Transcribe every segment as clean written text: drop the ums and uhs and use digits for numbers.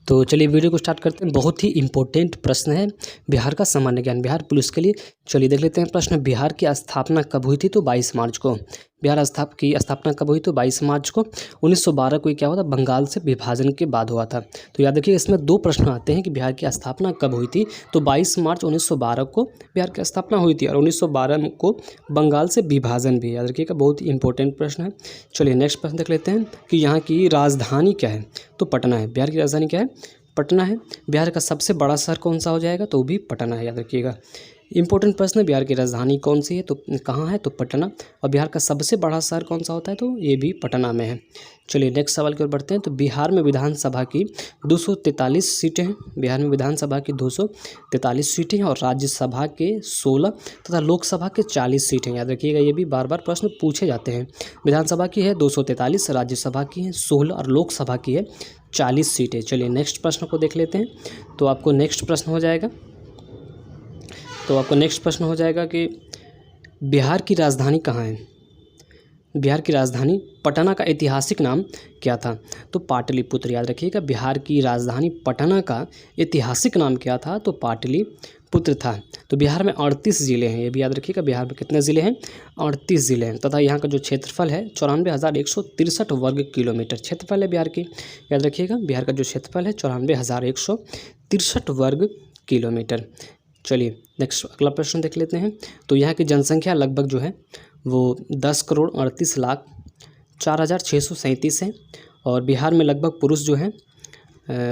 तो चलिए वीडियो को स्टार्ट करते हैं। बहुत ही इंपॉर्टेंट प्रश्न है बिहार का सामान्य ज्ञान, बिहार पुलिस के लिए। चलिए देख लेते हैं प्रश्न। बिहार की स्थापना कब हुई थी? तो 22 मार्च को। बिहार की स्थापना कब हुई? तो 22 मार्च को 1912 को। क्या हुआ था? बंगाल से विभाजन के बाद हुआ था। तो याद रखिए इसमें दो प्रश्न आते हैं कि बिहार की स्थापना कब हुई थी। तो 22 मार्च 1912 को बिहार की स्थापना हुई थी और 1912 को बंगाल से विभाजन भी। याद रखिएगा, बहुत ही इंपॉर्टेंट प्रश्न है। चलिए नेक्स्ट प्रश्न देख लेते हैं कि यहाँ की राजधानी क्या है? तो पटना है। बिहार की राजधानी क्या है? पटना है। बिहार का सबसे बड़ा शहर कौन सा हो जाएगा? तो भी पटना है। याद रखिएगा, इंपॉर्टेंट प्रश्न है। बिहार की राजधानी कौन सी है? तो कहाँ है? तो पटना। और बिहार का सबसे बड़ा शहर कौन सा होता है? तो ये भी पटना में है। चलिए नेक्स्ट सवाल की ओर बढ़ते हैं। तो बिहार में विधानसभा की 243 सीटें हैं। बिहार में विधानसभा की 243 सीटें हैं और राज्यसभा के 16 तथा लोकसभा के 40 सीटें। याद रखिएगा, ये भी बार बार प्रश्न पूछे जाते हैं। विधानसभा की है 243, राज्यसभा की है 16 और लोकसभा की है 40 सीटें। चलिए नेक्स्ट प्रश्न को देख लेते हैं। तो आपको नेक्स्ट प्रश्न हो जाएगा कि बिहार की राजधानी कहाँ है? बिहार की राजधानी पटना का ऐतिहासिक नाम क्या था? तो पाटलिपुत्र। याद रखिएगा, बिहार की राजधानी पटना का ऐतिहासिक नाम क्या था? तो पाटलिपुत्र था। तो बिहार में 38 ज़िले हैं। ये भी याद रखिएगा, बिहार में कितने ज़िले हैं? 38 ज़िले हैं। तथा यहाँ का जो क्षेत्रफल है 94,163 वर्ग किलोमीटर क्षेत्रफल है बिहार की। याद रखिएगा, बिहार का जो क्षेत्रफल है 94,163 वर्ग किलोमीटर। चलिए नेक्स्ट अगला प्रश्न देख लेते हैं। तो यहाँ की जनसंख्या लगभग जो है वो 10,38,04,637 है। और बिहार में लगभग पुरुष जो है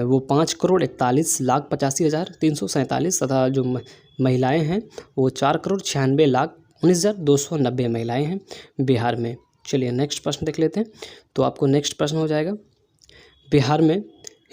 वो 5,41,85,347 तथा जो महिलाएं हैं वो 4,96,19,290 महिलाएं हैं बिहार में। चलिए नेक्स्ट प्रश्न देख लेते हैं। तो आपको नेक्स्ट प्रश्न हो जाएगा, बिहार में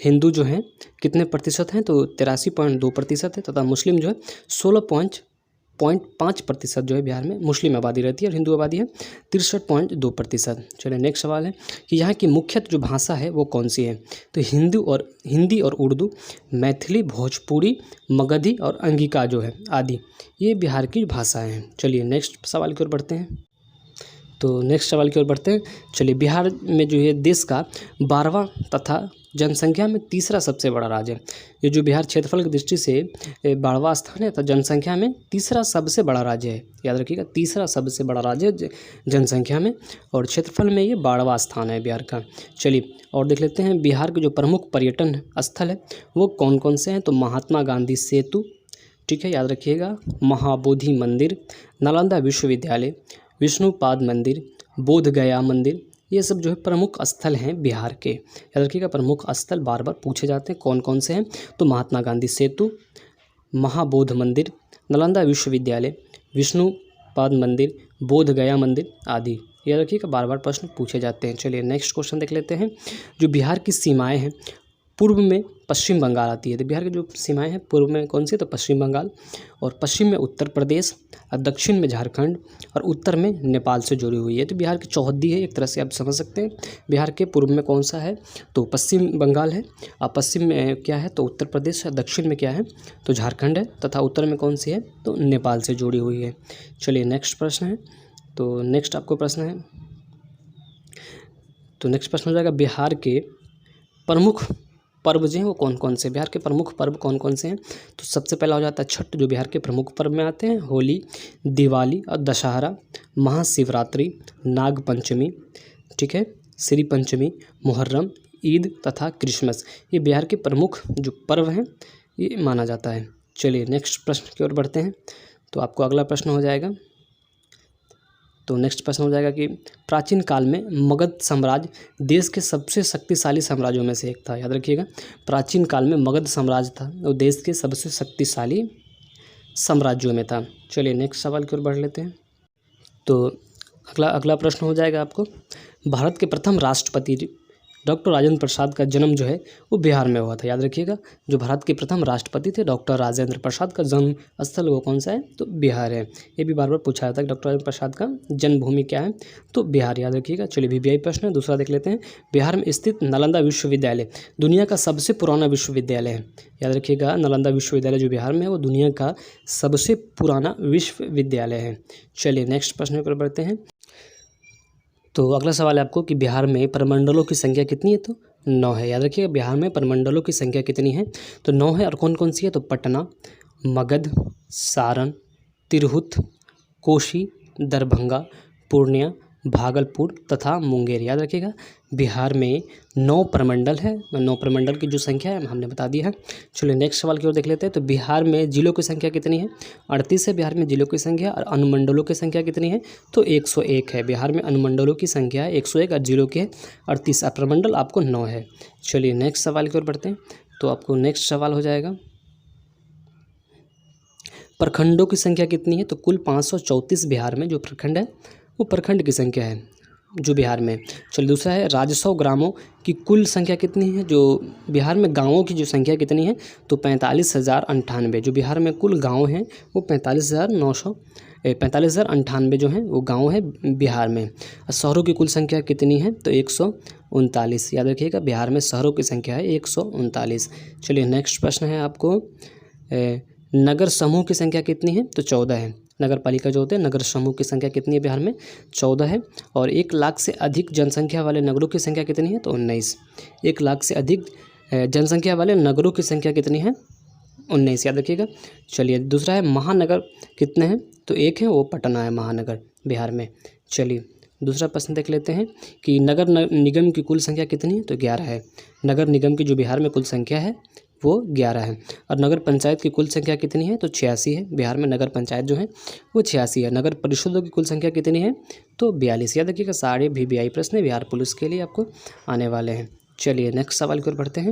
हिंदू जो हैं कितने प्रतिशत हैं? तो 83.2% है तथा मुस्लिम जो है 16.5% जो है बिहार में मुस्लिम आबादी रहती है और हिंदू आबादी है 63.2%। चलिए नेक्स्ट सवाल है कि यहाँ की मुख्य जो भाषा है वो कौन सी है? तो हिंदी और उर्दू, मैथिली, भोजपुरी, मगधी और अंगिका जो है आदि, ये बिहार की भाषाएँ हैं। चलिए नेक्स्ट सवाल की ओर बढ़ते हैं। चलिए बिहार में जो है देश का 12वां तथा जनसंख्या में तीसरा सबसे बड़ा राज्य है। ये जो बिहार क्षेत्रफल की दृष्टि से 12वां स्थान है तथा जनसंख्या में तीसरा सबसे बड़ा राज्य है। याद रखिएगा, तीसरा सबसे बड़ा राज्य जनसंख्या में और क्षेत्रफल में ये 12वां स्थान है बिहार का। चलिए और देख लेते हैं बिहार के जो प्रमुख पर्यटन स्थल है वो कौन कौन से हैं? तो महात्मा गांधी सेतु, ठीक है, याद रखिएगा, महाबोधि मंदिर, नालंदा विश्वविद्यालय, विष्णुपाद मंदिर, बोध गया मंदिर, ये सब जो है प्रमुख स्थल हैं बिहार के। याद रखिएगा, प्रमुख स्थल बार बार पूछे जाते हैं कौन कौन से हैं। तो महात्मा गांधी सेतु, महाबोध मंदिर, नालंदा विश्वविद्यालय, विष्णुपाद मंदिर, बोध गया मंदिर आदि। याद रखिएगा, बार बार प्रश्न पूछे जाते हैं। चलिए नेक्स्ट क्वेश्चन देख लेते हैं। जो बिहार की सीमाएँ हैं, पूर्व में पश्चिम बंगाल आती है। तो बिहार की जो सीमाएं हैं पूर्व में कौन सी? तो पश्चिम बंगाल, और पश्चिम में उत्तर प्रदेश, और दक्षिण में झारखंड, और उत्तर में नेपाल से जुड़ी हुई है। तो बिहार की चौहद्दी है, एक तरह से आप समझ सकते हैं। बिहार के पूर्व में कौन सा है? तो पश्चिम बंगाल है, और पश्चिम में क्या है? तो उत्तर प्रदेश है, दक्षिण में क्या है? तो झारखंड है, तथा उत्तर में कौन सी है? तो नेपाल से जुड़ी हुई है। चलिए नेक्स्ट प्रश्न है। तो नेक्स्ट आपको प्रश्न है, तो नेक्स्ट प्रश्न हो जाएगा बिहार के प्रमुख पर्व जो हैं वो कौन कौन से? बिहार के प्रमुख पर्व कौन कौन से हैं? तो सबसे पहला हो जाता है छठ, जो बिहार के प्रमुख पर्व में आते हैं। होली, दिवाली और दशहरा, महाशिवरात्रि, नाग पंचमी, ठीक है, श्री पंचमी, मुहर्रम, ईद तथा क्रिसमस, ये बिहार के प्रमुख जो पर्व हैं ये माना जाता है। चलिए नेक्स्ट प्रश्न की ओर बढ़ते हैं। तो आपको अगला प्रश्न हो जाएगा, तो नेक्स्ट प्रश्न हो जाएगा कि प्राचीन काल में मगध साम्राज्य देश के सबसे शक्तिशाली साम्राज्यों में से एक था। याद रखिएगा, प्राचीन काल में मगध साम्राज्य था वो देश के सबसे शक्तिशाली साम्राज्यों में था। चलिए नेक्स्ट सवाल की ओर बढ़ लेते हैं। तो अगला प्रश्न हो जाएगा आपको, भारत के प्रथम राष्ट्रपति डॉक्टर राजेंद्र प्रसाद का जन्म जो है वो बिहार में हुआ था। याद रखिएगा, जो भारत के प्रथम राष्ट्रपति थे डॉक्टर राजेंद्र प्रसाद का जन्म स्थल वो कौन सा है? तो बिहार है। ये भी बार बार पूछा जाता है कि डॉक्टर राजेंद्र प्रसाद का जन्मभूमि क्या है? तो बिहार। याद रखिएगा। चलिए VVI प्रश्न है, दूसरा देख लेते हैं। बिहार में स्थित नालंदा विश्वविद्यालय दुनिया का सबसे पुराना विश्वविद्यालय है। याद रखिएगा, नालंदा विश्वविद्यालय जो बिहार में है वो दुनिया का सबसे पुराना विश्वविद्यालय है। चलिए नेक्स्ट प्रश्न पर बढ़ते हैं। तो अगला सवाल है आपको कि बिहार में प्रमंडलों की संख्या कितनी है? तो 9 है। याद रखिएगा बिहार में प्रमंडलों की संख्या कितनी है, तो 9 है। और कौन कौन सी है, तो पटना, मगध, सारण, तिरहुत, कोशी, दरभंगा, पूर्णिया, भागलपुर तथा मुंगेर। याद रखिएगा बिहार में 9 प्रमंडल है। 9 प्रमंडल की जो संख्या है हमने बता दिया है। चलिए नेक्स्ट सवाल की ओर देख लेते हैं। तो बिहार में जिलों की संख्या कितनी है, 38 है बिहार में जिलों की संख्या। और अनुमंडलों की संख्या कितनी है, तो 101 है। बिहार में अनुमंडलों की संख्या है 101 और जिलों की है 38। प्रमंडल आपको 9 है। चलिए नेक्स्ट सवाल की ओर बढ़ते हैं। तो आपको नेक्स्ट सवाल हो जाएगा, प्रखंडों की संख्या कितनी है, तो कुल 534 बिहार में जो प्रखंड है वो प्रखंड की संख्या है जो बिहार में। चलिए दूसरा है, राजस्व ग्रामों की कुल संख्या कितनी है, जो बिहार में गांवों की जो संख्या कितनी है, तो 45,098। जो बिहार में कुल गांव हैं वो 45,098 जो हैं वो गांव है बिहार में। और शहरों की कुल संख्या कितनी है, तो 139। याद रखिएगा बिहार में शहरों की संख्या है 139। चलिए नेक्स्ट प्रश्न है आपको, नगर समूह की संख्या कितनी है, तो 14 है। नगर पालिका जो होते हैं नगर समूह की संख्या कितनी है बिहार में, 14 है। और 1 लाख से अधिक जनसंख्या वाले नगरों की संख्या कितनी है, तो 19। 1 लाख से अधिक जनसंख्या वाले नगरों की संख्या कितनी है, 19। याद रखिएगा। चलिए दूसरा है, महानगर कितने हैं, तो 1 है, वो पटना है महानगर बिहार में। चलिए दूसरा प्रश्न देख लेते हैं कि नगर निगम की कुल संख्या कितनी है, तो 11 है। नगर निगम की जो बिहार में कुल संख्या है वो 11 है। और नगर पंचायत की कुल संख्या कितनी है, तो 86 है। बिहार में नगर पंचायत जो है वो 86 है। नगर परिषदों की कुल संख्या कितनी है, तो 42। याद रखिएगा सारे VVI प्रश्न बिहार पुलिस के लिए आपको आने वाले हैं। चलिए नेक्स्ट सवाल की ओर बढ़ते हैं।